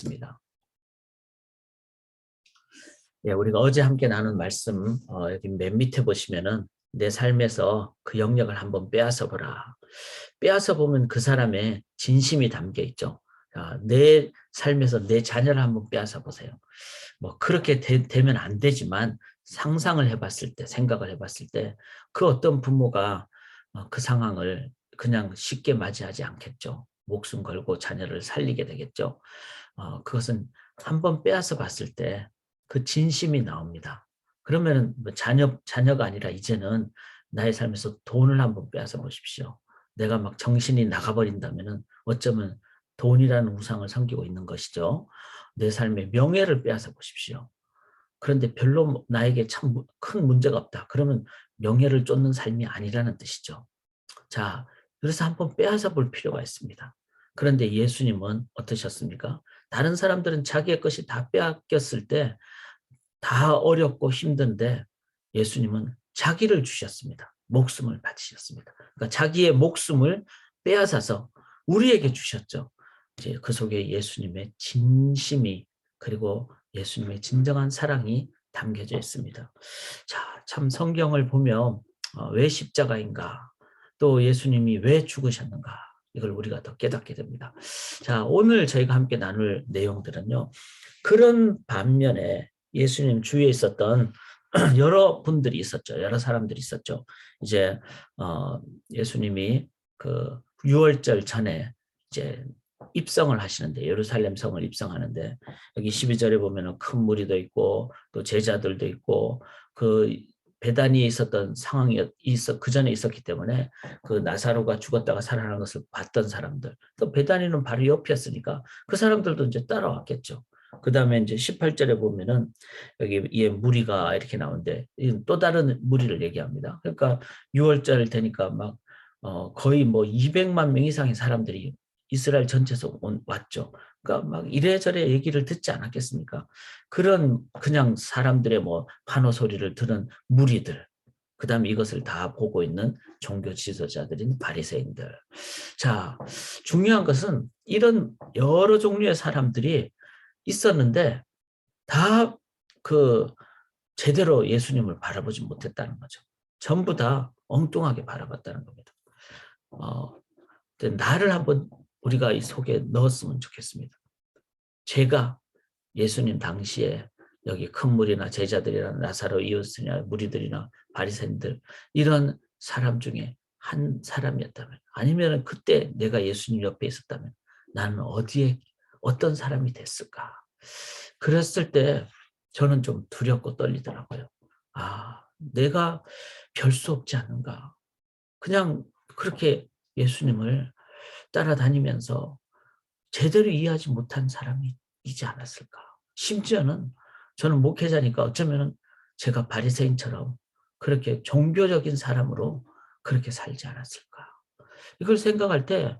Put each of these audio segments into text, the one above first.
하겠습니다. 예, 우리가 어제 함께 나눈 말씀, 여기 맨 밑에 보시면은 내 삶에서 그 영역을 한번 빼앗아 보라. 빼앗아 보면 그 사람의 진심이 담겨 있죠. 내 삶에서 내 자녀를 한번 빼앗아 보세요. 뭐 그렇게 되면 안 되지만 상상을 해봤을 때, 생각을 해봤을 때 그 어떤 부모가 그 상황을 그냥 쉽게 맞이하지 않겠죠. 목숨 걸고 자녀를 살리게 되겠죠. 그것은 한번 빼앗아 봤을 때 그 진심이 나옵니다. 그러면 뭐 자녀가 아니라 이제는 나의 삶에서 돈을 한번 빼앗아 보십시오. 내가 막 정신이 나가버린다면은 어쩌면 돈이라는 우상을 섬기고 있는 것이죠. 내 삶의 명예를 빼앗아 보십시오. 그런데 별로 나에게 참 큰 문제가 없다. 그러면 명예를 쫓는 삶이 아니라는 뜻이죠. 자, 그래서 한번 빼앗아 볼 필요가 있습니다. 그런데 예수님은 어떠셨습니까? 다른 사람들은 자기의 것이 다 빼앗겼을 때 다 어렵고 힘든데 예수님은 자기를 주셨습니다. 목숨을 바치셨습니다. 그러니까 자기의 목숨을 빼앗아서 우리에게 주셨죠. 이제 그 속에 예수님의 진심이 그리고 예수님의 진정한 사랑이 담겨져 있습니다. 자, 참 성경을 보면 왜 십자가인가? 또 예수님이 왜 죽으셨는가? 이걸 우리가 더 깨닫게 됩니다. 자, 오늘 저희가 함께 나눌 내용들은요. 그런 반면에 예수님 주위에 있었던 여러 분들이 있었죠. 여러 사람들이 있었죠. 이제 예수님이 그 유월절 전에 이제 입성을 하시는데 예루살렘 성을 입성하는데 여기 12절에 보면은 큰 무리도 있고 또 제자들도 있고 그 베다니에 있었던 상황이 그 전에 있었기 때문에 그 나사로가 죽었다가 살아난 것을 봤던 사람들 또 베다니는 바로 옆이었으니까 그 사람들도 이제 따라왔겠죠. 그 다음에 이제 18절에 보면은 여기 이 무리가 이렇게 나오는데 또 다른 무리를 얘기합니다. 그러니까 6월절 되니까 막 거의 뭐 200만 명 이상의 사람들이 이스라엘 전체에서 왔죠. 그러니까 막 이래저래 얘기를 듣지 않았겠습니까? 그런 그냥 사람들의 뭐 환호 소리를 들은 무리들, 그 다음에 이것을 다 보고 있는 종교 지도자들인 바리새인들. 자, 중요한 것은 이런 여러 종류의 사람들이 있었는데 다 그 제대로 예수님을 바라보지 못했다는 거죠. 전부 다 엉뚱하게 바라봤다는 겁니다. 나를 한번 우리가 이 속에 넣었으면 좋겠습니다. 제가 예수님 당시에 여기 큰 무리나 제자들이나 나사로 이웃이나 무리들이나 바리새인들 이런 사람 중에 한 사람이었다면 아니면 그때 내가 예수님 옆에 있었다면 나는 어디에 어떤 사람이 됐을까? 그랬을 때 저는 좀 두렵고 떨리더라고요. 내가 별 수 없지 않은가? 그냥 그렇게 예수님을 따라다니면서 제대로 이해하지 못한 사람이지 않았을까? 심지어는 저는 목회자니까 어쩌면 제가 바리새인처럼 그렇게 종교적인 사람으로 그렇게 살지 않았을까? 이걸 생각할 때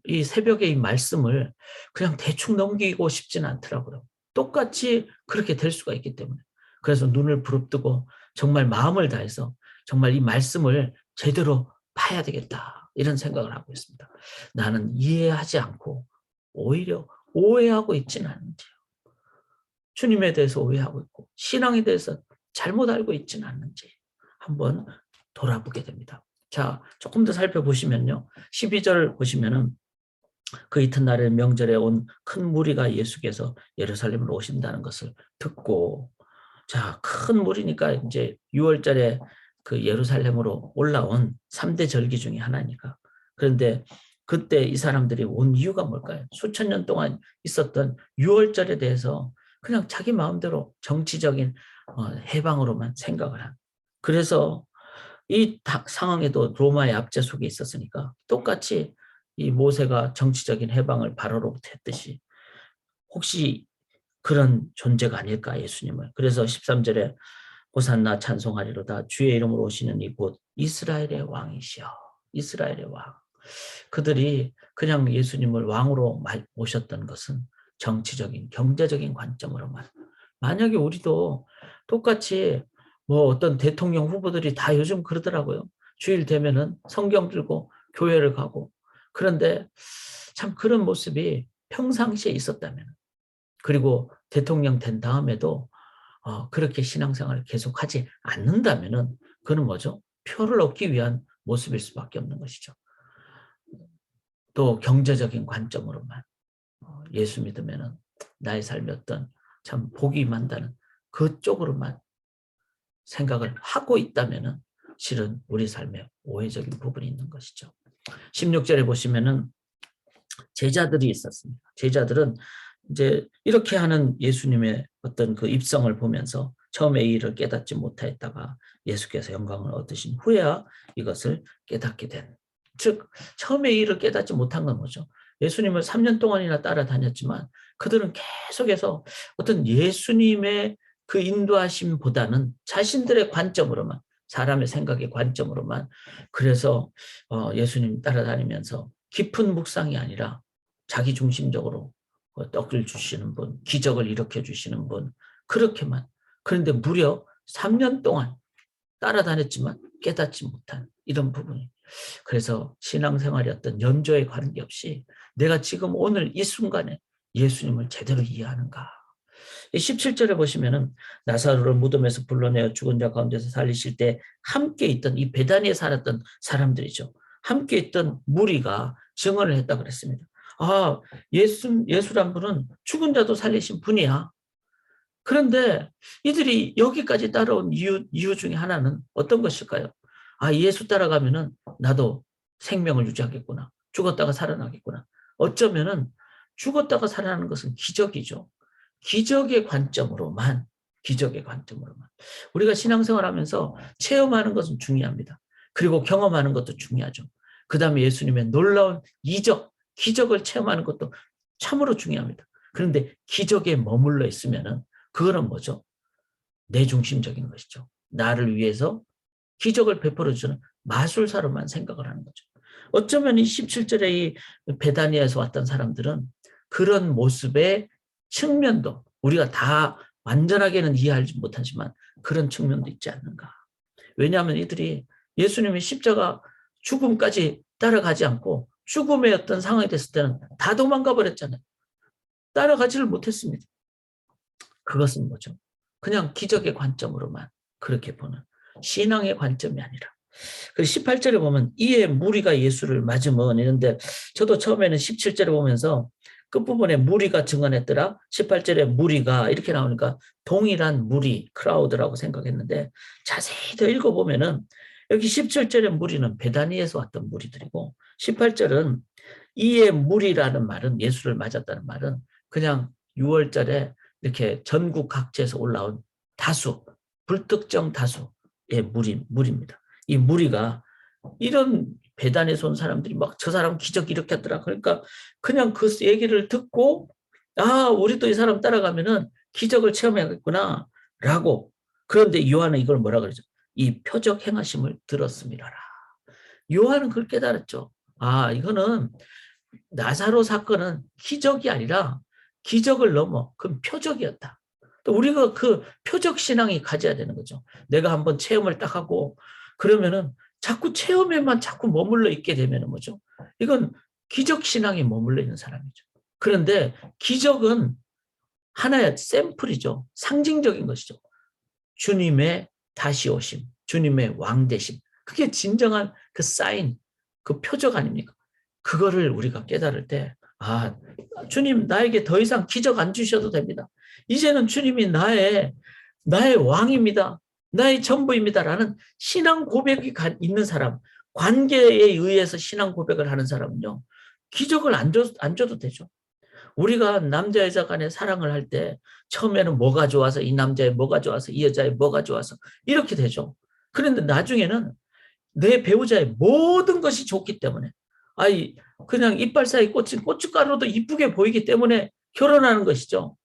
이 새벽에 이 말씀을 그냥 대충 넘기고 싶지는 않더라고요. 똑같이 그렇게 될 수가 있기 때문에. 그래서 눈을 부릅뜨고 정말 마음을 다해서 정말 이 말씀을 제대로 봐야 되겠다. 이런 생각을 하고 있습니다. 나는 이해하지 않고 오히려 오해하고 있지는 않은지요. 주님에 대해서 오해하고 있고 신앙에 대해서 잘못 알고 있지는 않는지 한번 돌아보게 됩니다. 자, 조금 더 살펴보시면요. 12절 보시면은 그 이튿날에 명절에 온 큰 무리가 예수께서 예루살렘으로 오신다는 것을 듣고 자, 큰 무리니까 이제 6월절에 그 예루살렘으로 올라온 3대 절기 중에 하나니까. 그런데 그때 이 사람들이 온 이유가 뭘까요? 수천 년 동안 있었던 6월절에 대해서 그냥 자기 마음대로 정치적인 해방으로만 생각을 한. 그래서 이 상황에도 로마의 압제 속에 있었으니까 똑같이 이 모세가 정치적인 해방을 바로로부터 했듯이 혹시 그런 존재가 아닐까 예수님을. 그래서 13절에 호산나 찬송하리로다 주의 이름으로 오시는 이곳 이스라엘의 왕이시여. 이스라엘의 왕. 그들이 그냥 예수님을 왕으로 모셨던 것은 정치적인 경제적인 관점으로만. 만약에 우리도 똑같이 뭐 어떤 대통령 후보들이 다 요즘 그러더라고요. 주일 되면은 성경 들고 교회를 가고. 그런데 참 그런 모습이 평상시에 있었다면 그리고 대통령 된 다음에도 그렇게 신앙생활을 계속하지 않는다면은 그는 뭐죠? 표를 얻기 위한 모습일 수밖에 없는 것이죠. 또 경제적인 관점으로만 예수 믿으면은 나의 삶이 어떤 참 복이 만다는 그쪽으로만 생각을 하고 있다면은 실은 우리 삶에 오해적인 부분이 있는 것이죠. 16절에 보시면은 제자들이 있었습니다. 제자들은 이제 이렇게 하는 예수님의 어떤 그 입성을 보면서 처음에 이 일을 깨닫지 못하였다가 예수께서 영광을 얻으신 후에야 이것을 깨닫게 된. 즉 처음에 이 일을 깨닫지 못한 건 뭐죠? 예수님을 3년 동안이나 따라다녔지만 그들은 계속해서 어떤 예수님의 그 인도하심보다는 자신들의 관점으로만, 사람의 생각의 관점으로만, 그래서 예수님 따라다니면서 깊은 묵상이 아니라 자기 중심적으로 떡을 주시는 분, 기적을 일으켜 주시는 분, 그렇게만. 그런데 무려 3년 동안 따라다녔지만 깨닫지 못한 이런 부분이. 그래서 신앙생활이 어떤 연조에 관계없이 내가 지금 오늘 이 순간에 예수님을 제대로 이해하는가. 17절에 보시면은 나사로를 무덤에서 불러내어 죽은 자 가운데서 살리실 때 함께 있던 이 베다니에 살았던 사람들이죠. 함께 있던 무리가 증언을 했다 그랬습니다. 예수란 분은 죽은 자도 살리신 분이야. 그런데 이들이 여기까지 따라온 이유 중에 하나는 어떤 것일까요? 예수 따라가면은 나도 생명을 유지하겠구나. 죽었다가 살아나겠구나. 어쩌면은 죽었다가 살아나는 것은 기적이죠. 기적의 관점으로만, 기적의 관점으로만. 우리가 신앙생활 하면서 체험하는 것은 중요합니다. 그리고 경험하는 것도 중요하죠. 그 다음에 예수님의 놀라운 이적, 기적을 체험하는 것도 참으로 중요합니다. 그런데 기적에 머물러 있으면은 그거는 뭐죠? 내 중심적인 것이죠. 나를 위해서 기적을 베풀어주는 마술사로만 생각을 하는 거죠. 어쩌면 이 17절에 이 베다니아에서 왔던 사람들은 그런 모습의 측면도 우리가 다 완전하게는 이해하지 못하지만 그런 측면도 있지 않는가. 왜냐하면 이들이 예수님의 십자가 죽음까지 따라가지 않고 죽음의 어떤 상황이 됐을 때는 다 도망가 버렸잖아요. 따라가지를 못했습니다. 그것은 뭐죠? 그냥 기적의 관점으로만 그렇게 보는 신앙의 관점이 아니라. 그리고 18절에 보면 이에 무리가 예수를 맞으면 이런데 저도 처음에는 17절에 보면서 끝부분에 무리가 증언했더라. 18절에 무리가 이렇게 나오니까 동일한 무리, 크라우드라고 생각했는데 자세히 더 읽어보면은 여기 17절의 무리는 베다니에서 왔던 무리들이고 18절은 이에 무리라는 말은 예수를 맞았다는 말은 그냥 6월절에 이렇게 전국 각지에서 올라온 다수, 불특정 다수의 무리입니다. 이 무리가 이런 배단에서 온 사람들이 막 저 사람 기적 일으켰더라. 그러니까 그냥 그 얘기를 듣고 우리도 이 사람 따라가면은 기적을 체험해야겠구나 라고. 그런데 요한은 이걸 뭐라 그러죠? 이 표적 행하심을 들었음이라라. 요한은 그걸 깨달았죠. 이거는 나사로 사건은 기적이 아니라 기적을 넘어 그 표적이었다. 또 우리가 그 표적 신앙이 가져야 되는 거죠. 내가 한번 체험을 딱 하고 그러면은 자꾸 체험에만 자꾸 머물러 있게 되면은 뭐죠? 이건 기적 신앙에 머물러 있는 사람이죠. 그런데 기적은 하나의 샘플이죠. 상징적인 것이죠. 주님의 다시 오심, 주님의 왕 되심. 그게 진정한 그 사인, 그 표적 아닙니까? 그거를 우리가 깨달을 때, 주님 나에게 더 이상 기적 안 주셔도 됩니다. 이제는 주님이 나의 왕입니다. 나의 전부입니다라는 신앙 고백이 있는 사람, 관계에 의해서 신앙 고백을 하는 사람은요, 기적을 안 줘도 되죠. 우리가 남자 여자 간에 사랑을 할 때 처음에는 뭐가 좋아서 이 남자의 뭐가 좋아서 이 여자의 뭐가 좋아서 이렇게 되죠. 그런데 나중에는 내 배우자의 모든 것이 좋기 때문에 그냥 이빨 사이 꽂힌 고춧가루도 이쁘게 보이기 때문에 결혼하는 것이죠.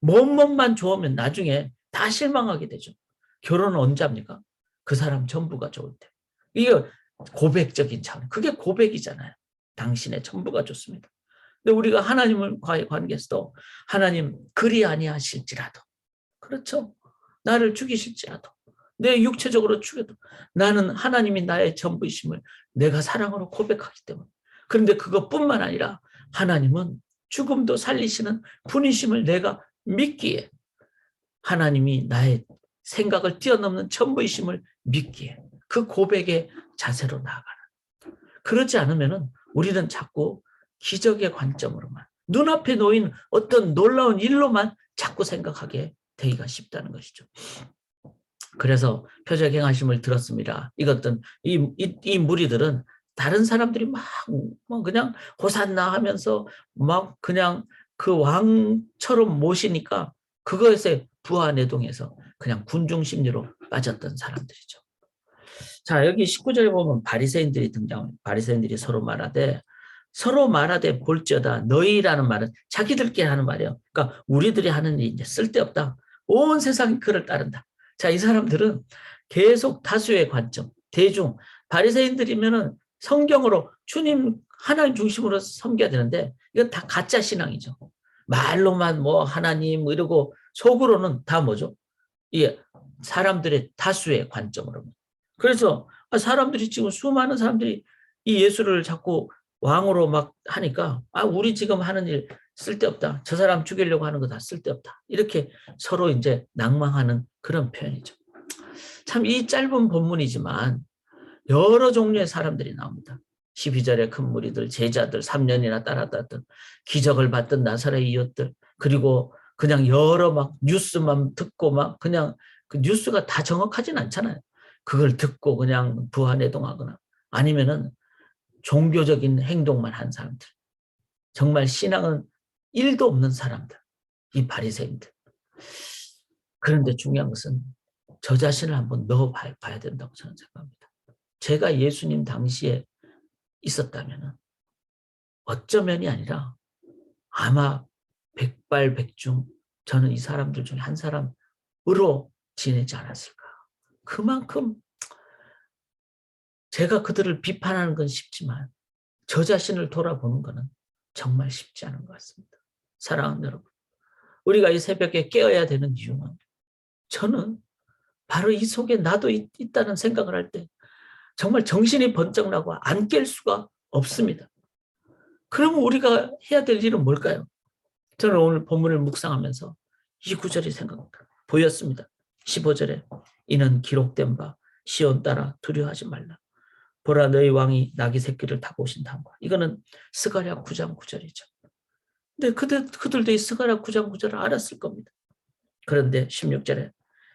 몸만 좋으면 나중에 다 실망하게 되죠. 결혼은 언제 합니까? 그 사람 전부가 좋을 때. 이게 고백적인 차원. 그게 고백이잖아요. 당신의 전부가 좋습니다. 근데 우리가 하나님과의 관계에서도 하나님 그리 아니하실지라도 그렇죠. 나를 죽이실지라도 내 육체적으로 죽여도 나는 하나님이 나의 전부이심을 내가 사랑으로 고백하기 때문에. 그런데 그것뿐만 아니라 하나님은 죽음도 살리시는 분이심을 내가 믿기에, 하나님이 나의 생각을 뛰어넘는 전부이심을 믿기에, 그 고백의 자세로 나아가는. 그렇지 않으면 우리는 자꾸 기적의 관점으로만, 눈앞에 놓인 어떤 놀라운 일로만 자꾸 생각하게 되기가 쉽다는 것이죠. 그래서 표적 행하심을 들었습니다. 이것들, 이 무리들은 다른 사람들이 막 그냥 호산나 하면서 막 그냥 그 왕처럼 모시니까 그것에 부하내동해서 그냥 군중 심리로 빠졌던 사람들이죠. 자, 여기 19절에 보면 바리새인들이 등장합니다. 바리새인들이 서로 말하되 볼지어다. 너희라는 말은 자기들끼리 하는 말이에요. 그러니까 우리들이 하는 일이 이제 쓸데없다. 온 세상이 그를 따른다. 자, 이 사람들은 계속 다수의 관점, 대중, 바리새인들이면은 성경으로 주님 하나님 중심으로 섬겨야 되는데 이건 다 가짜 신앙이죠. 말로만 뭐 하나님 이러고 속으로는 다 뭐죠? 이 사람들의 다수의 관점으로. 그래서 사람들이 지금 수많은 사람들이 이 예수를 자꾸 왕으로 막 하니까 우리 지금 하는 일 쓸데없다. 저 사람 죽이려고 하는 거 다 쓸데없다. 이렇게 서로 이제 낭망하는 그런 표현이죠. 참 이 짧은 본문이지만 여러 종류의 사람들이 나옵니다. 12절에 큰 무리들, 제자들, 3년이나 따랐던 기적을 봤던 나사렛 이웃들, 그리고 그냥 여러 막 뉴스만 듣고 막 그냥 그 뉴스가 다 정확하진 않잖아요. 그걸 듣고 그냥 부하내동하거나 아니면은 종교적인 행동만 한 사람들, 정말 신앙은 1도 없는 사람들, 이 바리새인들. 그런데 중요한 것은 저 자신을 한번 넣어봐야 된다고 저는 생각합니다. 제가 예수님 당시에 있었다면 어쩌면이 아니라 아마 백발백중 저는 이 사람들 중에 한 사람으로 지내지 않았을까. 그만큼 제가 그들을 비판하는 건 쉽지만 저 자신을 돌아보는 것은 정말 쉽지 않은 것 같습니다. 사랑하는 여러분, 우리가 이 새벽에 깨어야 되는 이유는 저는 바로 이 속에 나도 있다는 생각을 할 때 정말 정신이 번쩍 나고 안 깰 수가 없습니다. 그러면 우리가 해야 될 일은 뭘까요? 저는 오늘 본문을 묵상하면서 이 구절이 보였습니다. 15절에 이는 기록된 바 시온 따라 두려워하지 말라. 보라 너희 왕이 나귀 새끼를 타고 오신다는 거. 이거는 스가랴 9장 9절이죠. 근데 그들도 이 스가랴 9장 9절을 알았을 겁니다. 그런데 16절에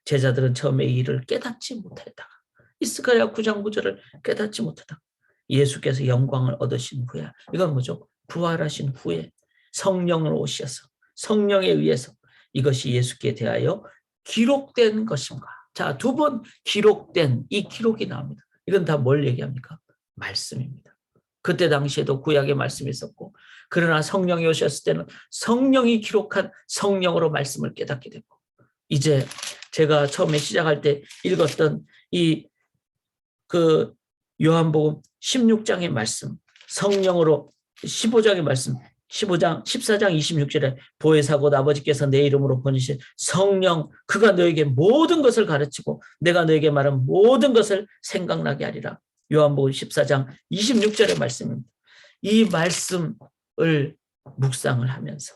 제자들은 처음에 이 일을 깨닫지 못했다가 이 스가랴 9장 9절을 깨닫지 못하다가 예수께서 영광을 얻으신 후에, 이건 뭐죠? 부활하신 후에 성령으로 오셔서 성령에 의해서 이것이 예수께 대하여 기록된 것인가. 자, 2번 기록된 이 기록이 나옵니다. 이건 다 뭘 얘기합니까? 말씀입니다. 그때 당시에도 구약의 말씀이 있었고, 그러나 성령이 오셨을 때는 성령이 기록한 성령으로 말씀을 깨닫게 되고, 이제 제가 처음에 시작할 때 읽었던 그 요한복음 16장의 말씀, 성령으로 15장의 말씀, 14장 26절에 보혜사 곧 아버지께서 내 이름으로 보내신 성령, 그가 너에게 모든 것을 가르치고 내가 너에게 말한 모든 것을 생각나게 하리라. 요한복음 14장 26절의 말씀입니다. 이 말씀을 묵상을 하면서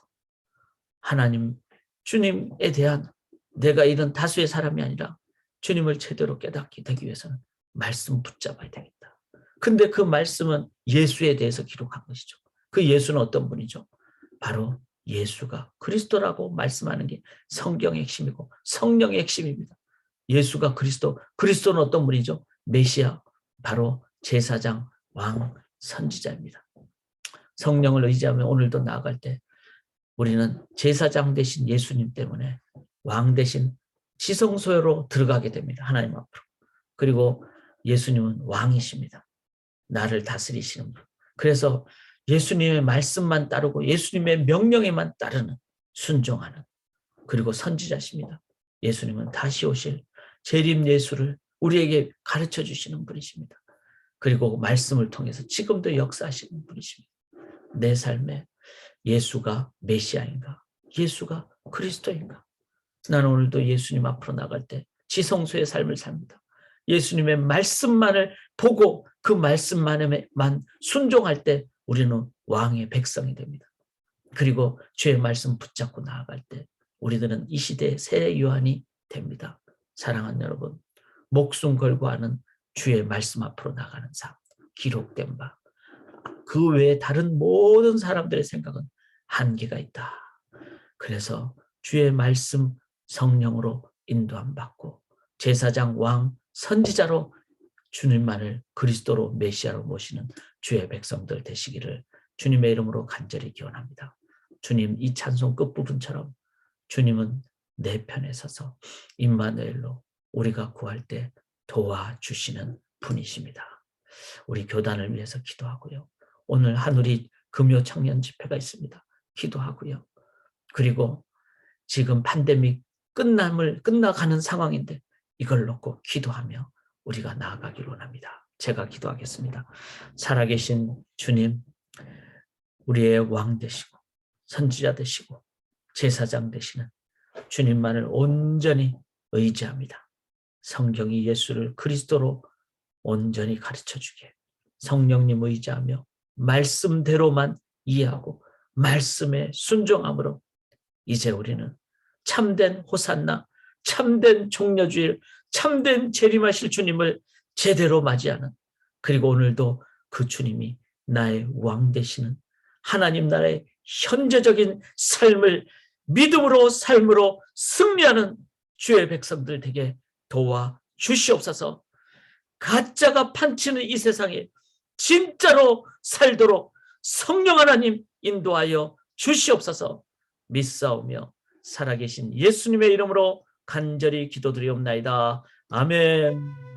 하나님, 주님에 대한 내가 이런 다수의 사람이 아니라 주님을 제대로 깨닫게 되기 위해서는 말씀 붙잡아야 되겠다. 근데 그 말씀은 예수에 대해서 기록한 것이죠. 그 예수는 어떤 분이죠? 바로 예수가 그리스도라고 말씀하는 게 성경의 핵심이고 성령의 핵심입니다. 예수가 그리스도는 어떤 분이죠? 메시아, 바로 제사장, 왕, 선지자입니다. 성령을 의지하며 오늘도 나아갈 때 우리는 제사장 되신 예수님 때문에 왕 되신 지성소로 들어가게 됩니다. 하나님 앞으로. 그리고 예수님은 왕이십니다. 나를 다스리시는 분. 그래서 예수님의 말씀만 따르고 예수님의 명령에만 따르는, 순종하는, 그리고 선지자십니다. 예수님은 다시 오실 재림 예수를 우리에게 가르쳐 주시는 분이십니다. 그리고 말씀을 통해서 지금도 역사하시는 분이십니다. 내 삶에 예수가 메시아인가? 예수가 그리스도인가? 나는 오늘도 예수님 앞으로 나갈 때 지성소의 삶을 삽니다. 예수님의 말씀만을 보고 그 말씀만에만 순종할 때 우리는 왕의 백성이 됩니다. 그리고 주의 말씀 붙잡고 나아갈 때 우리들은 이 시대의 새 요한이 됩니다. 사랑하는 여러분, 목숨 걸고 하는 주의 말씀 앞으로 나가는 삶, 기록된 바, 그 외에 다른 모든 사람들의 생각은 한계가 있다. 그래서 주의 말씀 성령으로 인도함 받고 제사장, 왕, 선지자로 주님만을 그리스도로 메시아로 모시는 주의 백성들 되시기를 주님의 이름으로 간절히 기원합니다. 주님, 이 찬송 끝부분처럼 주님은 내 편에 서서 임마누엘로 우리가 구할 때 도와주시는 분이십니다. 우리 교단을 위해서 기도하고요. 오늘 한우리 금요 청년 집회가 있습니다. 기도하고요. 그리고 지금 팬데믹 끝나가는 상황인데 이걸 놓고 기도하며 우리가 나아가기를 원합니다. 제가 기도하겠습니다. 살아계신 주님, 우리의 왕 되시고 선지자 되시고 제사장 되시는 주님만을 온전히 의지합니다. 성경이 예수를 그리스도로 온전히 가르쳐주게 성령님 의지하며 말씀대로만 이해하고 말씀에 순종함으로 이제 우리는 참된 호산나, 참된 종려주일, 참된 재림하실 주님을 제대로 맞이하는, 그리고 오늘도 그 주님이 나의 왕 되시는 하나님 나라의 현재적인 삶을 믿음으로 삶으로 승리하는 주의 백성들 되게 도와주시옵소서. 가짜가 판치는 이 세상에 진짜로 살도록 성령 하나님 인도하여 주시옵소서. 믿사오며 살아계신 예수님의 이름으로 간절히 기도드리옵나이다. 아멘.